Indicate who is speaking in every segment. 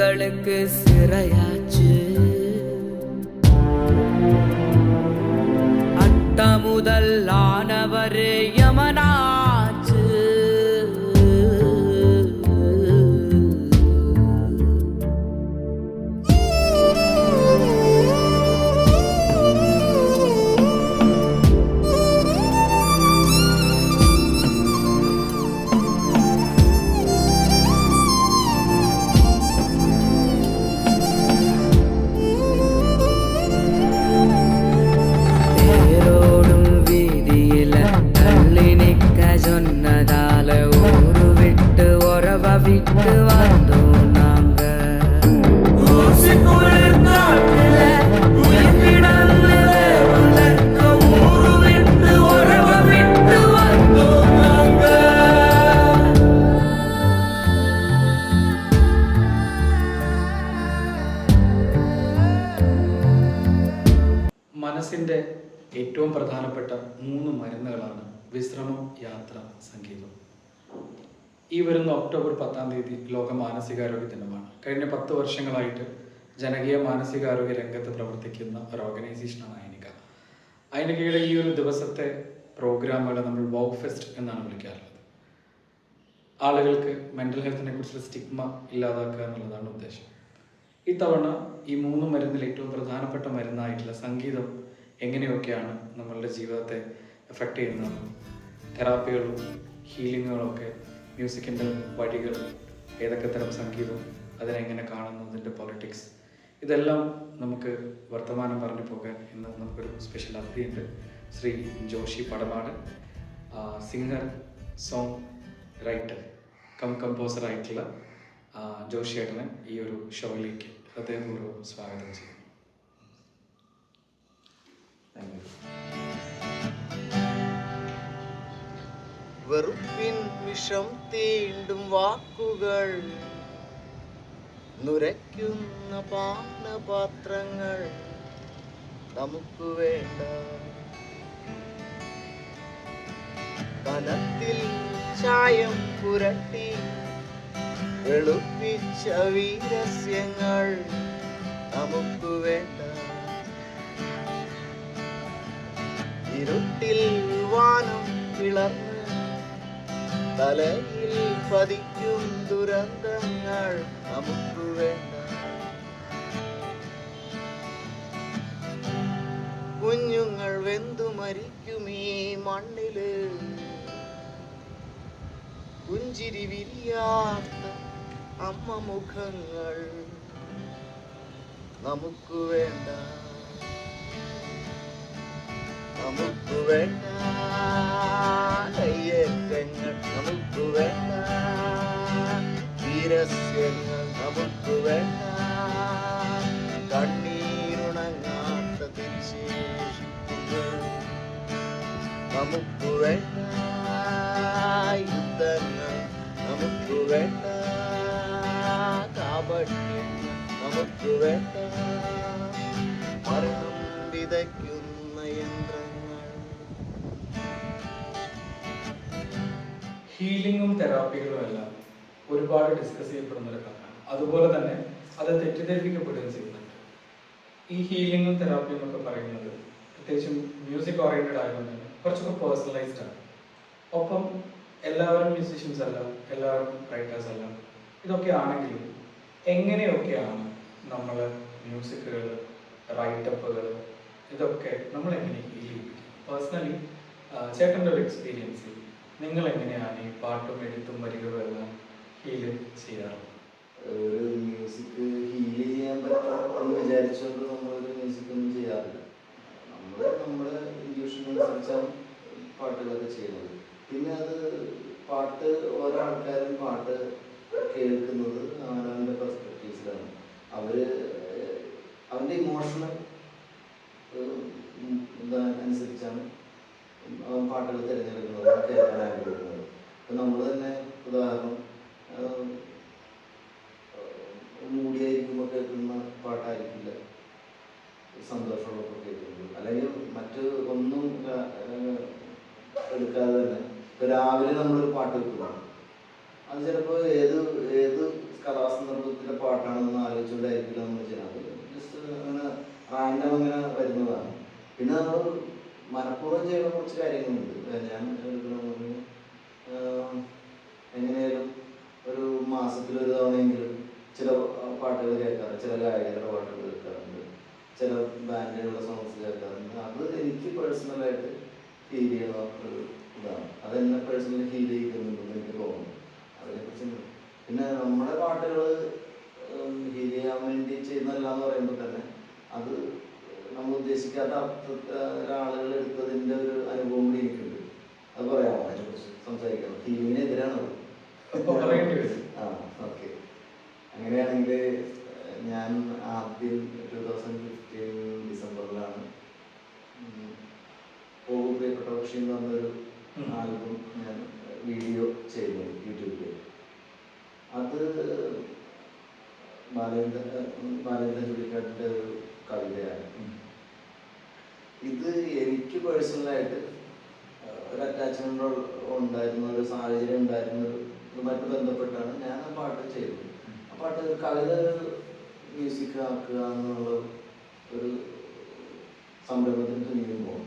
Speaker 1: எங்களுக்கு சிறையாச்சு, அட்ட முதல் ஆனவரே யமனாச்சு. சொன்னதால ஊரு விட்டு உறவ விட்டு வந்தோம் நாங்க. ஊரு விட்டு உறவ விட்டு வந்தோம் நாங்க.
Speaker 2: മനസ്സിൻ്റെ ഏറ്റവും പ്രധാനപ്പെട്ട 3 മരുന്നുകളാണ് വിശ്രമം, യാത്ര, സംഗീതം. ഈ വരുന്ന ഒക്ടോബർ 10-ാം തീയതി ലോക മാനസികാരോഗ്യ ദിനമാണ്. കഴിഞ്ഞ 10 വർഷങ്ങളായിട്ട് ജനകീയ മാനസികാരോഗ്യ രംഗത്ത് പ്രവർത്തിക്കുന്ന ഒരു ഓർഗനൈസേഷനാണ് ഐനിക. ഐനികയുടെ ഈ ഒരു ദിവസത്തെ പ്രോഗ്രാമുകളെ നമ്മൾ വോക്ക് ഫെസ്റ്റ് എന്നാണ് വിളിക്കാറുള്ളത്. ആളുകൾക്ക് മെൻ്റൽ ഹെൽത്തിനെ കുറിച്ചുള്ള സ്റ്റിഗ്മ ഇല്ലാതാക്കുക എന്നുള്ളതാണ് ഉദ്ദേശം. ഇത്തവണ ഈ 3 മരുന്നിൽ ഏറ്റവും പ്രധാനപ്പെട്ട മരുന്നായിട്ടുള്ള സംഗീതം എങ്ങനെയൊക്കെയാണ് നമ്മളുടെ ജീവിതത്തെ എഫക്റ്റ് ചെയ്യുന്നത്, തെറാപ്പികളും ഹീലിങ്ങുകളൊക്കെ, മ്യൂസിക്കിൻ്റെ വഴികൾ, ഏതൊക്കെ തരം സംഗീതം, അതിനെങ്ങനെ കാണുന്നു, അതിൻ്റെ പൊളിറ്റിക്സ്, ഇതെല്ലാം നമുക്ക് വർത്തമാനം പറഞ്ഞു പോകാൻ ഇന്ന് നമുക്കൊരു സ്പെഷ്യൽ അതിഥിയുണ്ട്. Shri Joshi Padamad, singer, song writer composer ആയിട്ടുള്ള ജോഷി ഏട്ടനെ ഈ ഒരു ഷോയിലേക്ക് ഹൃദയപൂർവ്വം സ്വാഗതം ചെയ്യുന്നു.
Speaker 3: വെറുപ്പിൻ വിഷം തീണ്ടും വാക്കുകൾ, നുരയ്ക്കുന്ന പാനപാത്രങ്ങൾ നമുക്ക് വേണ്ട. കനത്തിൽ ചായം പുരട്ടി വെളുപ്പിച്ച വീരസ്യങ്ങൾ നമുക്ക് വേണ്ട. ഇരുട്ടിൽ വാനം പിളർന്ന് തലയിൽ പതിക്കും ദുരന്തങ്ങൾ നമുക്ക് വേണ്ട. കുഞ്ഞുങ്ങൾ വെന്തു മരിക്കും ഈ മണ്ണില്, പുഞ്ചിരി വിരിയാത്ത അമ്മ മുഖങ്ങൾ നമുക്ക് വേണ്ട. നമുക്ക് വേണ്ട കയ്യേറ്റങ്ങൾ, നമുക്ക് വേണ്ട വീരസ്യങ്ങൾ, നമുക്ക് വേണ്ട കണ്ണീരുണങ്ങാത്ത തിരിശേഷിപ്പുകൾ, നമുക്ക് വേണ്ട യുദ്ധങ്ങൾ, നമുക്ക് വേണ്ട കാപട്യം, നമുക്ക് വേണ്ട മരണം വിതയ്ക്കുന്ന യന്ത്രങ്ങൾ.
Speaker 2: ഹീലിങ്ങും തെറാപ്പികളും എല്ലാം ഒരുപാട് ഡിസ്കസ് ചെയ്യപ്പെടുന്ന ഒരു കാര്യമാണ്. അതുപോലെ തന്നെ അത് തെറ്റിദ്ധരിപ്പിക്കപ്പെടുകയും ചെയ്യുന്നുണ്ട്. ഈ ഹീലിങ്ങും തെറാപ്പിയും ഒക്കെ പറയുന്നത് പ്രത്യേകിച്ചും മ്യൂസിക് ഓറിയൻറ്റഡ് ആയതുകൊണ്ട് തന്നെ കുറച്ചൊക്കെ പേഴ്സണലൈസ്ഡ് ആണ്. ഒപ്പം എല്ലാവരും മ്യൂസീഷ്യൻസ് അല്ല, എല്ലാവരും റൈറ്റേഴ്സ് അല്ല. ഇതൊക്കെ ആണെങ്കിലും എങ്ങനെയൊക്കെയാണ് നമ്മൾ മ്യൂസിക്കുകൾ, റൈറ്റപ്പുകൾ, ഇതൊക്കെ നമ്മൾ എങ്ങനെ ഫീൽ ചെയ്യും? പേഴ്സണലി ചേട്ടൻ്റെ ഒരു എക്സ്പീരിയൻസിൽ നിങ്ങൾ എങ്ങനെയാണ് ഈ പാട്ടും എഴുത്തും വരികളും എല്ലാം ഫീൽ ചെയ്യാറുള്ളത്?
Speaker 4: ഒരു മ്യൂസിക് ഹീൽ ചെയ്യാൻ പറ്റും എന്ന് വിചാരിച്ചുകൊണ്ട് നമ്മളൊരു മ്യൂസിക്കൊന്നും ചെയ്യാറില്ല. നമ്മുടെ ഇൻഡ്യൂഷൻ അനുസരിച്ചാണ് പാട്ടുകളൊക്കെ ചെയ്യുന്നത്. പിന്നെ അത് പാട്ട് ഓരോ ആൾക്കാരും പാട്ട് കേൾക്കുന്നത് അവനവൻ്റെ പെർസ്പെക്റ്റീവ്സിലാണ്. അവൻ്റെ ഇമോഷണൽ അനുസരിച്ചാണ് അവൻ പാട്ടുകൾ തിരഞ്ഞെടുക്കുന്നത്, കേൾക്കാൻ ആഗ്രഹിക്കുന്നത്. ഇപ്പം നമ്മൾ തന്നെ ഉദാഹരണം മൂടിയായിരിക്കുമ്പോൾ കേൾക്കുന്ന പാട്ടായിരിക്കില്ല സന്തോഷമുള്ളപ്പോൾ കേൾക്കുന്നത്. അല്ലെങ്കിൽ മറ്റ് ഒന്നും എടുക്കാതെ തന്നെ ഇപ്പം രാവിലെ നമ്മളൊരു പാട്ട് വെക്കുന്നു, അത് ചിലപ്പോൾ ഏത് കഥാസന്ദർഭത്തിലെ പാട്ടാണെന്ന് ആലോചിച്ചുകൊണ്ടായിരിക്കില്ല നമ്മൾ ചെയ്യുന്നത്. ജസ്റ്റ് അങ്ങനെ റാൻഡം അങ്ങനെ വരുന്നതാണ്. പിന്നെ നമ്മൾ മനഃപൂർവ്വം ചെയ്യുന്ന കുറച്ച് കാര്യങ്ങളുണ്ട്. ഞാൻ എടുക്കണമെന്ന് എങ്ങനെയാലും ഒരു മാസത്തിലൊരു തവണയെങ്കിലും ചില പാട്ടുകൾ കേൾക്കാറുണ്ട്, ചില ഗായകരുടെ പാട്ടുകൾ കേൾക്കാറുണ്ട്, ചില ബാൻഡുകളുടെ സോങ്സ് കേൾക്കാറുണ്ട്. അത് എനിക്ക് പേഴ്സണലായിട്ട് ഫീൽ ചെയ്യുന്ന ഒരു ഇതാണ്. അതെന്നെ പേഴ്സണലി ഫീൽ ചെയ്യുന്നുണ്ടെന്ന് എനിക്ക് തോന്നുന്നു. അതിനെക്കുറിച്ച് പിന്നെ നമ്മുടെ പാട്ടുകൾ ഹീൽ ചെയ്യാൻ വേണ്ടി ചെയ്യുന്നതല്ല എന്ന് പറയുമ്പോൾ തന്നെ അത് നമ്മൾ ഉദ്ദേശിക്കാത്ത ആളുകൾ എടുത്തതിൻ്റെ ഒരു അനുഭവം കൂടി എനിക്കുണ്ട്. അത് പറയാമോ? അതിനെക്കുറിച്ച് സംസാരിക്കണം. ഹീലിങ്ങിനെതിരാണത്. ആ, ഓക്കെ. അങ്ങനെയാണെങ്കിൽ ഞാൻ ആദ്യം 2015 ഡിസംബറിലാണ് പോകും പ്രിയപ്പെട്ട പക്ഷി എന്ന് പറഞ്ഞൊരു ആൽബം ഞാൻ വീഡിയോ ചെയ്യുന്നത് യൂട്യൂബിൽ. അത് ബാലേന്ദ്രൻ ചുള്ളിക്കാട്ടിൻ്റെ ഒരു കവിതയാണ്. ഇത് എനിക്ക് പേഴ്സണലായിട്ട് ഒരു അറ്റാച്ച്മെൻ്റ് ഉണ്ടായിരുന്ന ഒരു സാഹചര്യം ഉണ്ടായിരുന്ന ഇതുമായിട്ട് ബന്ധപ്പെട്ടാണ് ഞാൻ ആ പാട്ട് ചെയ്തത്. ആ പാട്ട് കവിത മ്യൂസിക് ആക്കുക എന്നുള്ള ഒരു സംരംഭത്തിന് തുനിയുമ്പോൾ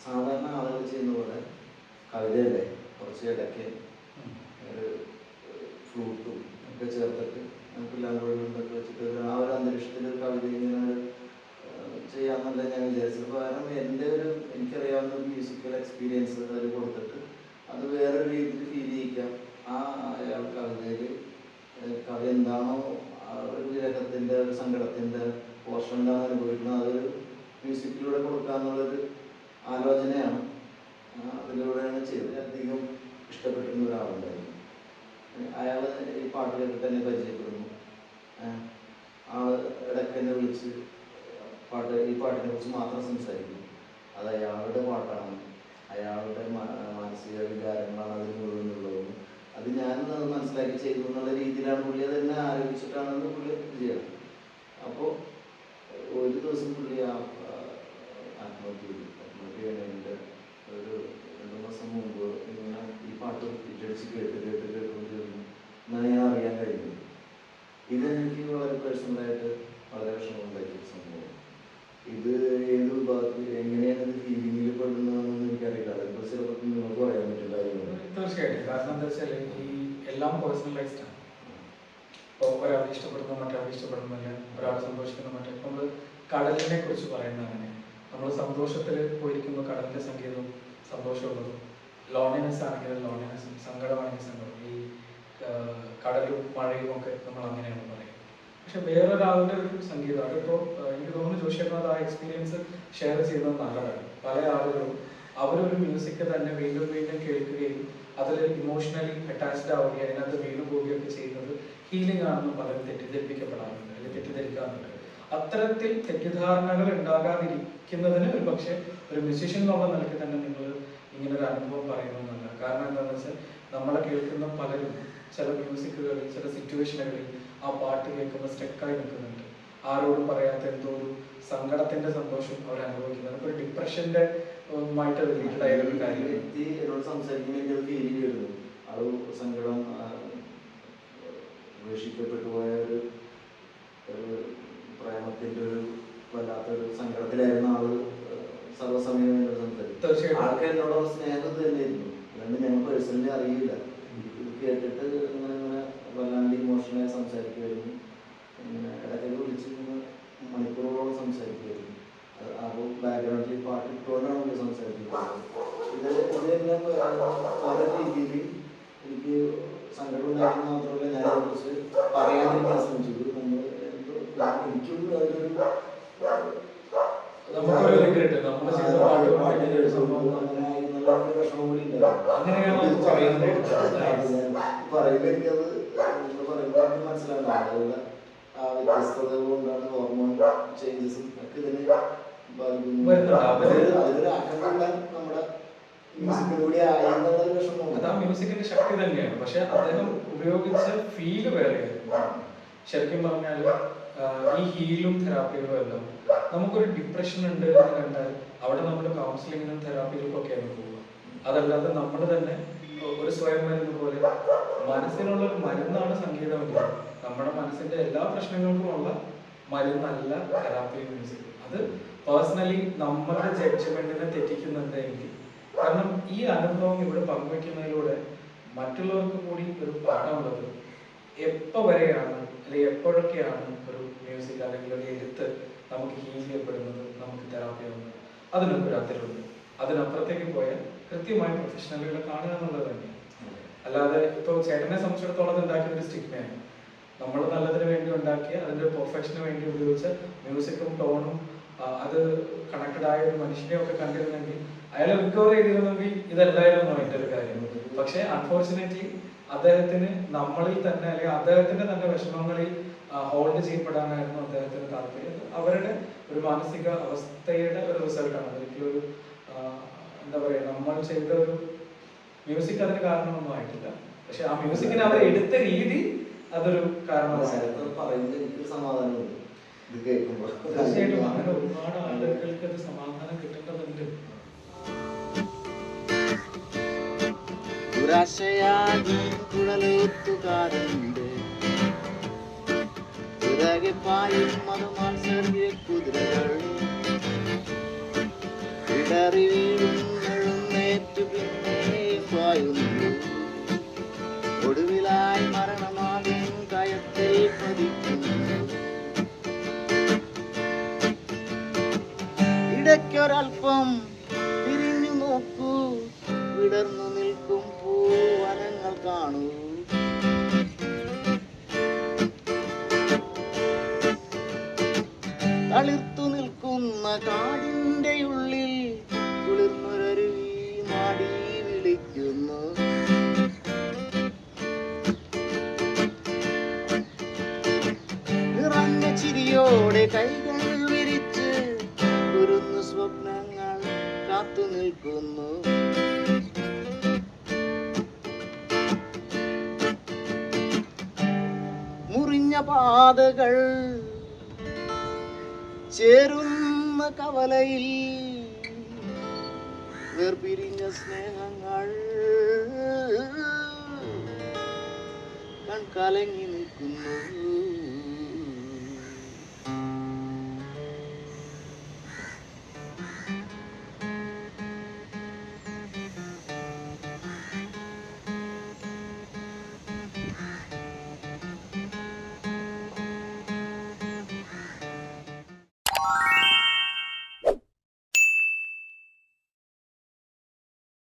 Speaker 4: സാധാരണ ആളുകൾ ചെയ്യുന്ന പോലെ കവിതയല്ലേ കുറച്ച് ഇടയ്ക്ക് ഒരു ഫ്ലൂട്ടും ഒക്കെ ചേർത്തിട്ട് പുല്ലാങ്കുഴലൊക്കെ വെച്ചിട്ട് ആ ഒരു അന്തരീക്ഷത്തിൽ ഒരു കവിത ഇങ്ങനെ ചെയ്യാമെന്നല്ല ഞാൻ വിചാരിച്ചത്. കാരണം എനിക്കറിയാവുന്ന ഒരു മ്യൂസിക്കൽ എക്സ്പീരിയൻസ് അതിൽ കൊടുത്തിട്ട് അത് വേറൊരു രീതിയിൽ ഫീൽ ചെയ്യിക്കാം. അയാൾ കവിതയിൽ കവി എന്താണോ ഒരു വിരഹത്തിൻ്റെ ഒരു സങ്കടത്തിൻ്റെ പോർഷൻ എന്താണോ അനുഭവിക്കുന്നത് അതൊരു മ്യൂസിക്കിലൂടെ കൊടുക്കാമെന്നുള്ളൊരു ആലോചനയാണ്. അതിലൂടെയാണ് ചെയ്തത്. അധികം ഇഷ്ടപ്പെട്ടിരുന്ന ഒരാളുണ്ടായിരുന്നു. അയാൾ ഈ പാട്ട് കേട്ടിട്ട് തന്നെ പരിചയപ്പെടുന്നു. ഇടയ്ക്ക് എന്നെ വിളിച്ച് ഈ പാട്ടിനെ കുറിച്ച് മാത്രം സംസാരിക്കുന്നു. അത് അയാളുടെ പാട്ടാണ്, അയാളുടെ മാനസിക വികാരങ്ങളാണ് അതിൽ മുഴുവനുള്ളതും. അത് ഞാനത് മനസ്സിലാക്കി ചെയ്തു എന്നുള്ള രീതിയിലാണ് പുള്ളി അതെന്നെ ആലോചിച്ചിട്ടാണെന്ന് പുള്ളി ചെയ്യണം. അപ്പോൾ ഒരു ദിവസം പുള്ളി ആത്മഹത്യ ചെയ്യുന്നതിൻ്റെ ഒരു 2 മാസം മുമ്പ് ഇങ്ങനെ ഈ പാട്ട് പിറ്റടിച്ച് കേട്ടുകൊണ്ടിരുന്നു എന്നാണ് ഞാൻ അറിയാൻ കഴിഞ്ഞത്. ഇതെനിക്ക് വളരെ പേഴ്സണലായിട്ട് വളരെ വിഷമമുണ്ടാക്കിയ സംഭവം. ഇത് ഏത് വിഭാഗത്തിൽ എങ്ങനെയാണ് ഇത് ഫീലിംഗിൽ പെടുന്നതെന്ന് എനിക്കറിയില്ല. അതിപ്പോൾ ചിലപ്പോൾ നിങ്ങൾക്ക് പറയാൻ പറ്റും കാര്യങ്ങൾ.
Speaker 2: തീർച്ചയായിട്ടും. കാരണം എന്താ വെച്ചാൽ ഈ എല്ലാം പേഴ്സണലൈസ്ഡ് ആണ്. ഇപ്പോൾ ഒരാൾ ഇഷ്ടപ്പെടുന്ന മറ്റൊരാൾ ഇഷ്ടപ്പെടുന്നില്ല, ഒരാൾ സന്തോഷിക്കുന്ന മറ്റേ. ഇപ്പോൾ നമ്മൾ കടലിനെ കുറിച്ച് പറയുന്ന അങ്ങനെ നമ്മൾ സന്തോഷത്തിൽ പോയിരിക്കുമ്പോൾ കടലിൻ്റെ സംഗീതവും സന്തോഷമുള്ളതും, ലോൺലിനെസ് ആണെങ്കിലും ലോൺലിനെസ്സും, സങ്കടമാണെങ്കിൽ സങ്കടം, ഈ കടലും മഴയും ഒക്കെ നമ്മൾ അങ്ങനെയാണ് പറയുന്നത്. പക്ഷെ വേറൊരാളുടെ ഒരു സംഗീതം അതിപ്പോൾ എനിക്ക് തോന്നുന്നു ജോഷിയേട്ടനത് ആ എക്സ്പീരിയൻസ് ഷെയർ ചെയ്യുന്നത് നല്ലതാണ്. പല ആളുകളും അവരൊരു മ്യൂസിക് തന്നെ വീണ്ടും വീണ്ടും കേൾക്കുകയും അതിൽ ഇമോഷണലി അറ്റാച്ച്ഡ് ആവുകയും അതിനകത്ത് വീണു പോവുകയൊക്കെ ചെയ്യുന്നത് ഹീലിംഗ് ആണെന്ന് പലരും തെറ്റിദ്ധരിപ്പിക്കപ്പെടാറുണ്ട്, അല്ലെങ്കിൽ തെറ്റിദ്ധരിക്കാറുണ്ട്. അത്തരത്തിൽ തെറ്റിദ്ധാരണകൾ ഉണ്ടാകാതിരിക്കുന്നതിന് ഒരു പക്ഷേ ഒരു മ്യൂസീഷ്യൻ എന്നുള്ള നിലയ്ക്ക് തന്നെ നിങ്ങൾ ഇങ്ങനൊരു അനുഭവം പറയുന്നതെന്നല്ല. കാരണം എന്താണെന്ന് വെച്ചാൽ നമ്മളെ കേൾക്കുന്ന പലരും ചില മ്യൂസിക്കുകളിൽ ചില സിറ്റുവേഷനുകളിൽ ആ പാട്ട് കേൾക്കുമ്പോൾ സ്റ്റക്കായി നിൽക്കുന്നുണ്ട്. ആരോടും പറയാത്ത എന്തോ ഒരു സങ്കടത്തിന്റെ സന്തോഷം അവർ അനുഭവിക്കുന്നത്. ഒരു ഡിപ്രഷന്റെ മായിട്ട് റിലേറ്റഡ് ആയ ഒരു കാര്യം
Speaker 4: എന്നോട് സംസാരിക്കുമ്പോൾ ഫീൽ ചെയ്തിരുന്നു. അത് സങ്കടം ഉപേക്ഷിക്കപ്പെട്ടു പോയ ഒരു പ്രേമത്തിന്റെ ഒരു വല്ലാത്തൊരു സങ്കടത്തിലായിരുന്ന ആള് സർവ്വസമയം എന്നോട് സംസാരിക്കും. ആൾക്ക് എന്നോടുള്ള സ്നേഹം തന്നെയായിരുന്നു. അതുകൊണ്ട് ഞങ്ങൾ പേഴ്സണലി അറിയില്ല. ഇത് കേട്ടിട്ട് ഇങ്ങനെ വല്ലാണ്ട് ഇമോഷണലായി സംസാരിക്കുമായിരുന്നു. പല രീതിയിൽ എനിക്ക് സങ്കടം ഉണ്ടായിരുന്നു മാത്രമല്ല ഞാൻ അതിനെക്കുറിച്ച് പറയാതിരിക്കാൻ ശ്രമിച്ചത്. നമ്മൾ എനിക്കും അതിലൊരു
Speaker 2: നമുക്കൊരു regret, നമ്മൾ ചെയ്ത പാട്ട്
Speaker 4: പാട്ടിൻ്റെ ഒരു സംഭവം അങ്ങനെ എന്നുള്ള ഒരു വിഷമം കൂടി ഉണ്ടായിരുന്നു.
Speaker 2: അങ്ങനെയാണ് അത് പറയുന്നത്.
Speaker 4: പറയുമ്പോൾ എനിക്കത് പറയുമ്പോൾ എനിക്ക് മനസ്സിലാകും ആളുകളുടെ ആ വ്യത്യസ്തതകൾ കൊണ്ടാണ് ഹോർമോൺ ചേഞ്ചസും ഒക്കെ ഇതിനെ
Speaker 2: വരുന്നുണ്ട്.
Speaker 4: അതിലൊരു ആക്കമുള്ള നമ്മുടെ മ്യൂസിക്കിൽ കൂടി ആയെന്നുള്ള ഒരു വിഷമം.
Speaker 2: അത് ആ മ്യൂസിക്കിന്റെ ശക്തി തന്നെയാണ്. പക്ഷെ അദ്ദേഹം ഉപയോഗിച്ച ഫീല് വേറെയായിരുന്നു. ശരിക്കും പറഞ്ഞാൽ ഈ ഹീലും തെറാപ്പികളും എല്ലാം നമുക്കൊരു ഡിപ്രഷൻ ഉണ്ട് എന്ന് കണ്ടാൽ അവിടെ നമ്മൾ കൗൺസിലിങ്ങിനും തെറാപ്പികൾക്കും ഒക്കെയാണ് പോവുക. അതല്ലാതെ നമ്മൾ തന്നെ ഒരു സ്വയം മരുന്ന് പോലെ മനസ്സിനുള്ള ഒരു മരുന്നാണ് സംഗീതമെങ്കിൽ നമ്മുടെ മനസ്സിന്റെ എല്ലാ പ്രശ്നങ്ങൾക്കുമുള്ള മരുന്നല്ല തെറാപ്പി മ്യൂസിക്. അത് പേഴ്സണലി നമ്മളുടെ ജഡ്ജ്മെന്റിനെ തെറ്റിക്കുന്നുണ്ടെങ്കിൽ, കാരണം ഈ അനുഭവം ഇവിടെ പങ്കുവെക്കുന്നതിലൂടെ മറ്റുള്ളവർക്ക് കൂടി ഒരു പാഠമുള്ളത് എപ്പോൾ വരെയാണ് അല്ലെങ്കിൽ എപ്പോഴൊക്കെയാണ് ഒരു മ്യൂസിക് അല്ലെങ്കിൽ ഒരു എഴുത്ത് നമുക്ക് ഹീൽ ചെയ്യപ്പെടുന്നത്, നമുക്ക് തെറാപ്പി ആവുന്നത്. അതിനൊക്കെ ഒരു അതിരുണ്ട്. അതിനപ്പുറത്തേക്ക് പോയാൽ കൃത്യമായി പ്രൊഫഷണലുകളെ കാണുക എന്നുള്ളത് തന്നെയാണ്. അല്ലാതെ ഇപ്പോൾ ചേട്ടനെ സംബന്ധിച്ചിടത്തോളം അത് ഉണ്ടാക്കിയ ഒരു സ്റ്റിഗ്മയാണ്. നമ്മൾ നല്ലതിന് വേണ്ടി ഉണ്ടാക്കിയ അതിൻ്റെ പെർഫെക്ഷന് വേണ്ടി ഉപയോഗിച്ച മ്യൂസിക്കും ടോണും അത് കണക്റ്റഡ് ആയ ഒരു മനുഷ്യനെയൊക്കെ കണ്ടിരുന്നെങ്കിൽ അയാളെ റിക്കവർ ചെയ്തിരുന്നെങ്കിൽ ഇതല്ലായിരുന്നു എൻ്റെ ഒരു കാര്യം. പക്ഷേ അൺഫോർച്ചുനേറ്റ്ലി അദ്ദേഹത്തിന് നമ്മളിൽ തന്നെ അല്ലെങ്കിൽ അദ്ദേഹത്തിന്റെ തന്നെ വിഷമങ്ങളിൽ ഹോൾഡ് ചെയ്യപ്പെടാനായിരുന്നു അദ്ദേഹത്തിന് താല്പര്യം. അവരുടെ ഒരു മാനസിക അവസ്ഥയുടെ ഒരു റിസൾട്ടാണ്. ഒരിക്കലും ഒരു എന്താ പറയുക, നമ്മൾ ചെയ്ത ഒരു മ്യൂസിക് അതിന് കാരണമൊന്നും ആയിട്ടില്ല. പക്ഷെ ആ മ്യൂസിക്കിനെ അവർ എടുത്ത രീതി അതൊരു കാരണമായിരുന്നു.
Speaker 4: പറയുന്നത് എനിക്കൊരു സമാധാനമുണ്ട് ഇത് കേൾക്കുമ്പോൾ.
Speaker 2: തീർച്ചയായിട്ടും അങ്ങനെ ഒരുപാട് ആളുകൾക്ക് അത് സമാധാനം കിട്ടേണ്ടതുണ്ട്.
Speaker 3: ദുരാശയാകും കുഴലൂത്തുകാരുണ്ട്, പിറകെ പായും മതമാത്സര്യ കുതിരകൾ, ഇടറി വീഴും എഴുന്നേറ്റു പിന്നെയും പായുന്നു, ഒടുവിലായി മരണമാകും കയത്തിൽ പതിക്കുന്നു. ഇടയ്ക്കൊരൽപ്പം തിരിഞ്ഞു നോക്കൂ, വിടർന്നു നിൽക്കും പൂവനങ്ങൾ കാണൂ. തളിർത്തു നിൽക്കുന്ന കാടിന്റെ ഉള്ളിൽ കുളിർന്നൊരരുവി മാടി വിളിക്കുന്നു. നിറഞ്ഞ ചിരിയോടെ കൈകൾ വിരിച്ച് കുരുന്നു സ്വപ്നങ്ങൾ കാത്തു നിൽക്കുന്നു. മുറിഞ്ഞ പാതകൾ ചേരുന്ന കവലയിൽ വേർപിരിഞ്ഞ സ്നേഹങ്ങൾ കൺകലങ്ങി നിൽക്കുന്നു.